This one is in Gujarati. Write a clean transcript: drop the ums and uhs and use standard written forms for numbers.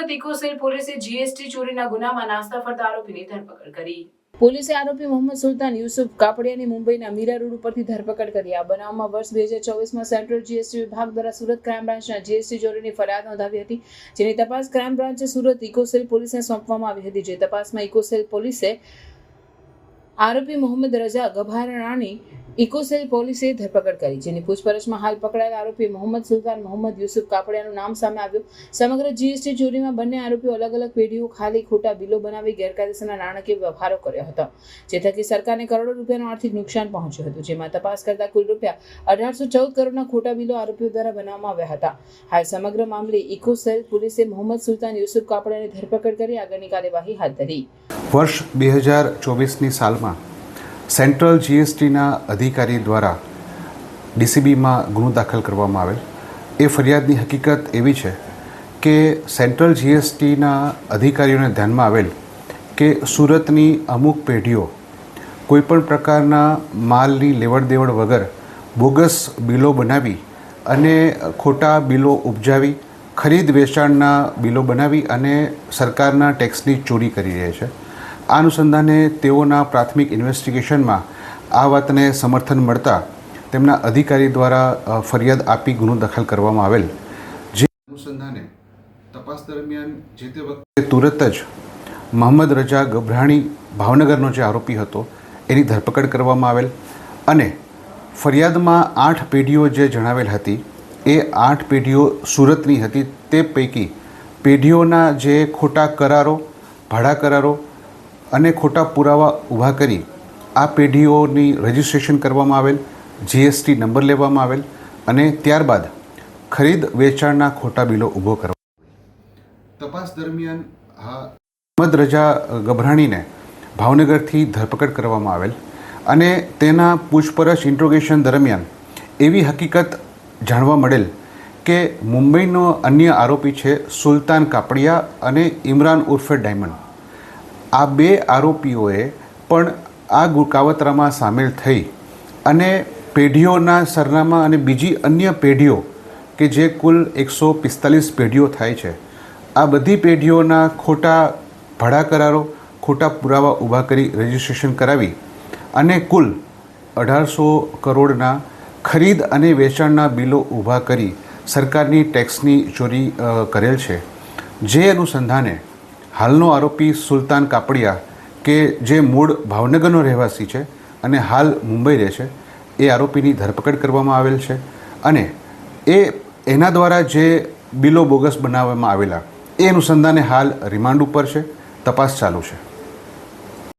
સુરત ઇકોસેલ પોલીસે જીએસટી ચોરીના ગુનામાં નાસ્તા ફરતા આરોપીની ધરપકડ કરી. પોલીસે આરોપી મોહમ્મદ સુલતાન યુસુફ કાપડિયાની મુંબઈના મીરા રોડ ઉપરથી ધરપકડ કરી. આ બનાવમાં વર્ષ 2024માં સેન્ટ્રલ જીએસટી વિભાગ દ્વારા સુરત ક્રાઇમ બ્રાન્ચના જીએસટી ચોરીની ફરિયાદ નોંધાવી હતી, જેની તપાસ ક્રાઇમ બ્રાન્ચે સુરત ઇકોસેલ પોલીસને સોંપવામાં આવી હતી. જે તપાસમાં ઇકોસેલ પોલીસે આરોપી મોહમ્મદ રજા ગભારણાની ઇકોસેલ પોલીસે ધરપકડ કરી, જેની પૂછપરછમાં હાલ પકડાયેલ આરોપી મોહમ્મદ સુલતાન મોહમ્મદ યુસુફ કાપડિયાનું નામ સામે આવ્યું. સમગ્ર જીએસટી ચોરીમાં બંને આરોપીઓ અલગ અલગ પેઢીઓ ખાલી ખોટા બિલો બનાવી ગેરકાયદેસરના નાણાકીય વ્યવહારો કર્યો હતો, જે થકી સરકારને કરોડો રૂપિયાનું આર્થિક નુકસાન પહોંચ્યું હતું. જેમાં તપાસ કરતા કુલ રૂપિયા 1814 કરોડના ખોટા બિલો આરોપીઓ દ્વારા બનાવવામાં આવ્યા હતા. હાલ સમગ્ર મામલે ઇકોસેલ પોલીસે મોહમ્મદ સુલતાન યુસુફ કાપડિયાની ધરપકડ કરી આગળની કાર્યવાહી હાથ ધરી. વર્ષ 2024ની સાલમાં સેન્ટ્રલ જીએસટીના અધિકારી દ્વારા ડીસીબીમાં ગુનો દાખલ કરવામાં આવેલ. એ ફરિયાદની હકીકત એવી છે કે સેન્ટ્રલ જીએસટીના અધિકારીઓને ધ્યાનમાં આવેલ કે સુરતની અમુક પેઢીઓ કોઈપણ પ્રકારના માલની લેવડ દેવડ વગર બોગસ બિલો બનાવી અને ખોટા બિલો ઉપજાવી ખરીદ વેચાણના બિલો બનાવી અને સરકારના ટેક્સની ચોરી કરી રહી છે. આ અનુસંધાને તેઓના પ્રાથમિક ઇન્વેસ્ટિગેશનમાં આ વાતને સમર્થન મળતા તેમના અધિકારી દ્વારા ફરિયાદ આપી ગુનો દાખલ કરવામાં આવેલ. જે અનુસંધાને તપાસ દરમિયાન જે તે વખતે તુરત જ મોહમ્મદ રજા ગભરાણી ભાવનગરનો જે આરોપી હતો એની ધરપકડ કરવામાં આવેલ અને ફરિયાદમાં 8 પેઢીઓ જે જણાવેલ હતી એ 8 પેઢીઓ સુરતની હતી. તે પૈકી પેઢીઓના જે ખોટા કરારો, ભાડા કરારો અને ખોટા પુરાવા ઊભા કરી આ પેઢીઓની રજિસ્ટ્રેશન કરવામાં આવેલ, જીએસટી નંબર લેવામાં આવેલ અને ત્યારબાદ ખરીદ વેચાણના ખોટા બિલો ઊભો કરવા. તપાસ દરમિયાન મોહમ્મદ રજા ગભરાણીને ભાવનગરથી ધરપકડ કરવામાં આવેલ અને તેના પૂછપરછ ઇન્ટ્રોગેશન દરમિયાન એવી હકીકત જાણવા મળેલ કે મુંબઈનો અન્ય આરોપી છે સુલતાન કાપડિયા અને ઇમરાન ઉર્ફે ડાયમંડ. આ 2 આરોપીઓએ પણ આ કાવતરામાં સામેલ થઈ અને પેઢીઓના સરનામા અને બીજી અન્ય પેઢીઓ કે જે કુલ 145 પેઢીઓ થાય છે, આ બધી પેઢીઓના ખોટા ભાડા કરારો, ખોટા પુરાવા ઊભા કરી રજિસ્ટ્રેશન કરાવી અને કુલ 1800 કરોડના ખરીદ અને વેચાણના બિલો ઊભા કરી સરકારની ટેક્સની ચોરી કરેલ છે. જે અનુસંધાને હાલનો આરોપી સુલતાન કાપડિયા કે જે મૂળ ભાવનગરનો રહેવાસી છે અને હાલ મુંબઈ રહે છે, એ આરોપીની ધરપકડ કરવામાં આવેલ છે અને એના દ્વારા જે બિલો બોગસ બનાવવામાં આવેલા એ અનુસંધાને હાલ રિમાન્ડ ઉપર છે, તપાસ ચાલુ છે.